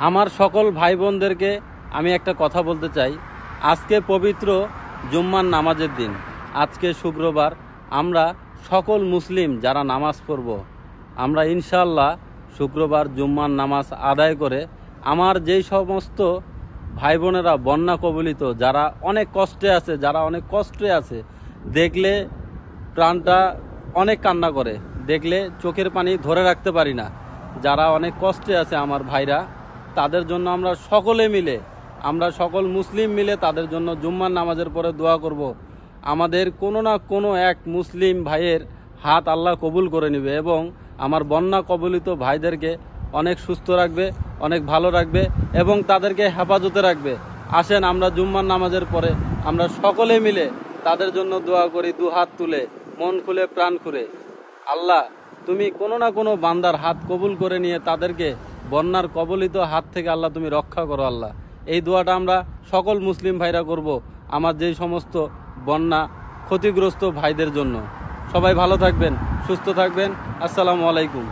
আমার সকল ভাই বোনদেরকে আমি একটা কথা বলতে চাই। আজকে পবিত্র জুম্মার নামাজের দিন, আজকে শুক্রবার। আমরা সকল মুসলিম যারা নামাজ পড়ব, আমরা ইনশাআল্লাহ শুক্রবার জুম্মার নামাজ আদায় করে আমার যেই সমস্ত ভাই বোনেরা বন্যা কবলিত, যারা অনেক কষ্টে আছে, দেখলে প্রাণটা অনেক কান্না করে, দেখলে চোখের পানি ধরে রাখতে পারি না। যারা অনেক কষ্টে আছে আমার ভাইরা, তাদের জন্য আমরা সকল মুসলিম মিলে তাদের জন্য জুম্মার নামাজের পরে দোয়া করব। আমাদের কোনো না কোনো এক মুসলিম ভাইয়ের হাত আল্লাহ কবুল করে নেবে এবং আমার বন্যা কবলিত ভাইদেরকে অনেক সুস্থ রাখবে, অনেক ভালো রাখবে এবং তাদেরকে হেফাজতে রাখবে। আসেন আমরা জুম্মার নামাজের পরে আমরা সকলে মিলে তাদের জন্য দোয়া করি, দু হাত তুলে, মন খুলে, প্রাণ খুলে। আল্লাহ, তুমি কোনো না কোনো বান্দার হাত কবুল করে নিয়ে তাদেরকে বন্যার কবলিত হাত থেকে আল্লাহ তুমি রক্ষা করো। আল্লাহ, এই দোয়াটা আমরা সকল মুসলিম ভাইরা করব আমার যেই সমস্ত বন্যা ক্ষতিগ্রস্ত ভাইদের জন্য। সবাই ভালো থাকবেন, সুস্থ থাকবেন। আসসালামু আলাইকুম।